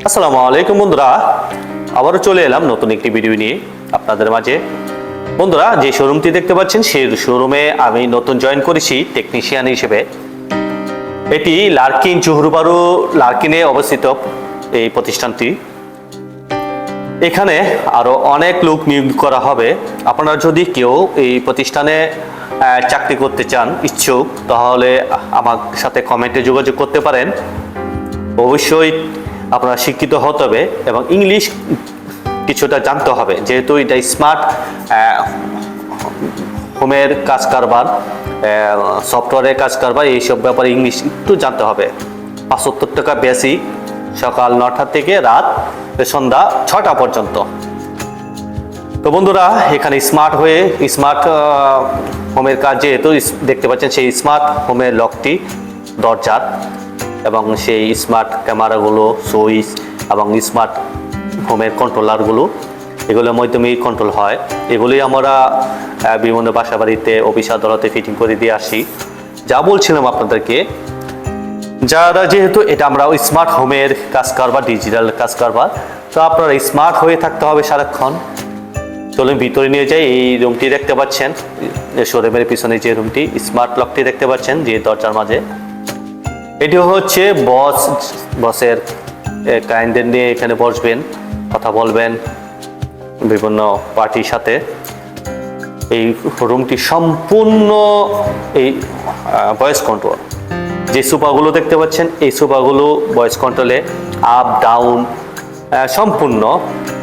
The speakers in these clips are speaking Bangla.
আসসালামু আলাইকুম বন্ধুরা, আবারও চলে এলাম নতুন একটি ভিডিও নিয়ে আপনাদের মাঝে। বন্ধুরা, যে শোরুমটি দেখতে পাচ্ছেন সেই শোরুমে আমি নতুন জয়েন করেছি টেকনিশিয়ান হিসেবে। এটি লার্কিন জহুরবারু লার্কিনে অবস্থিত এই প্রতিষ্ঠানটি। এখানে আরো অনেক লোক নিয়োগ করা হবে। আপনারা যদি কেউ এই প্রতিষ্ঠানে চাকরি করতে চান, ইচ্ছুক, তাহলে আমার সাথে কমেন্টে যোগাযোগ করতে পারেন। অবশ্যই আপনারা শিক্ষিত হতে হবে এবং ইংলিশ কিছুটা জানতে হবে, যেহেতু এটা স্মার্ট হোমের কাজ কারবার, সফটওয়্যারের কাজ কারবার, এইসব ব্যাপারে ইংলিশ একটু জানতে হবে। 75 টাকা বেসিক, সকাল 9টা থেকে রাত সন্ধ্যা 6টা পর্যন্ত। তো বন্ধুরা, এখানে স্মার্ট হোমের কাজ, যেহেতু দেখতে পাচ্ছেন সেই স্মার্ট হোমের লকটি দরজার এবং সেই স্মার্ট ক্যামেরাগুলো, সুইচ এবং স্মার্ট হোমের কন্ট্রোলারগুলো, এগুলোর মাধ্যমে কন্ট্রোল হয়। এগুলোই আমরা বিভিন্ন বাসা বাড়িতে, অফিস আদালতে ফিটিং করে দিয়ে আসি। যা বলছিলাম আপনাদেরকে, যারা যেহেতু এটা আমরা স্মার্ট হোমের কাজ কারবার, ডিজিটাল কাজ কারবার, তো আপনারা স্মার্ট হয়ে থাকতে হবে সারাক্ষণ। চলুন ভিতরে নিয়ে যাই। এই রুমটি দেখতে পাচ্ছেন, শোরুমের পিছনে যে রুমটি, স্মার্ট লকটি দেখতে পাচ্ছেন যে দরজার মাঝে, এটি হচ্ছে বসের ক্লায়েন্টদের নিয়ে এখানে বসবেন, কথা বলবেন বিভিন্ন পার্টির সাথে। এই রুমটি সম্পূর্ণ এই ভয়েস কন্ট্রোল। যে সোফাগুলো দেখতে পাচ্ছেন, এই সোফাগুলো ভয়েস কন্ট্রোলে আপ ডাউন সম্পূর্ণ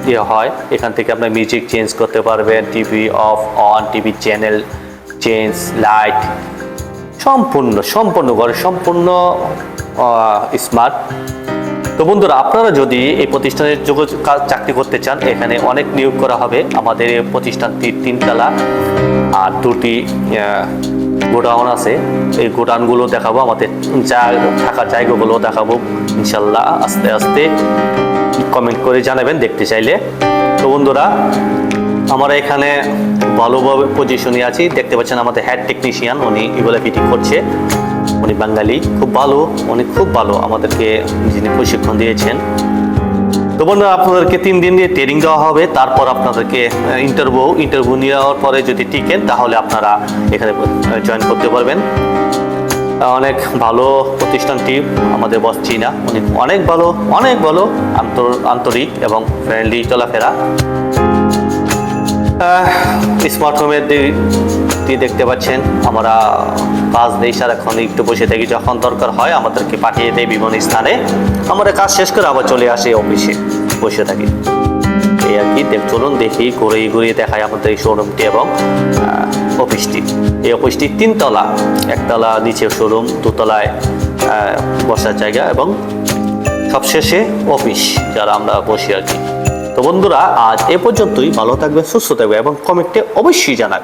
ইয়ে হয়। এখান থেকে আপনার মিউজিক চেঞ্জ করতে পারবেন, TV off on, TV channel change, light, সম্পূর্ণ ঘরে সম্পূর্ণ স্মার্ট। তো বন্ধুরা, আপনারা যদি এই প্রতিষ্ঠানের চাকরি করতে চান, এখানে অনেক নিয়োগ করা হবে। আমাদের এই প্রতিষ্ঠানটি 3 তলা আর 2টি গোডাউন আছে। এই গোডাউনগুলো দেখাবো, আমাদের থাকার জায়গাগুলো দেখাবো ইনশাল্লাহ। আস্তে আস্তে কমেন্ট করে জানাবেন দেখতে চাইলে। তো বন্ধুরা, আমরা এখানে ভালোভাবে পজিশনে আছি। দেখতে পাচ্ছেন আমাদের হেড টেকনিশিয়ান, উনি এগুলো ফিটিং করছে। উনি বাঙালি, খুব ভালো, উনি খুব ভালো আমাদেরকে যিনি প্রশিক্ষণ দিয়েছেন। তো বন্ধুরা, আপনাদেরকে 3 দিন দিয়ে ট্রেনিং দেওয়া হবে। তারপর আপনাদেরকে ইন্টারভিউ নেওয়ার পরে যদি টিকেন, তাহলে আপনারা এখানে জয়েন করতে পারবেন। অনেক ভালো প্রতিষ্ঠানটি, আমাদের বস চীনা, উনি অনেক ভালো আন্তরিক এবং ফ্রেন্ডলি চলাফেরা। স্মার্ট হোমের দেখতে পাচ্ছেন, আমরা কাজ দেই সারাক্ষণ, একটু বসে থাকি, যখন দরকার হয় আমাদেরকে পাঠিয়ে দেয় বিভিন্ন স্থানে। আমরা কাজ শেষ করে আবার চলে আসি অফিসে, বসে থাকি, এই আর কি। চলুন দেখি, ঘুরিয়ে দেখাই আমাদের এই শোরুমটি এবং অফিসটি। এই অফিসটি 3 তলা, 1 তলা নিচে শোরুম, 2 তলায় বসার জায়গা এবং সবশেষে অফিস, যারা আমরা বসি আর কি। তো বন্ধুরা, আজ এ পর্যন্তই। ভালো থাকবে, সুস্থ থাকবে এবং কমেন্টে অবশ্যই জানাবে।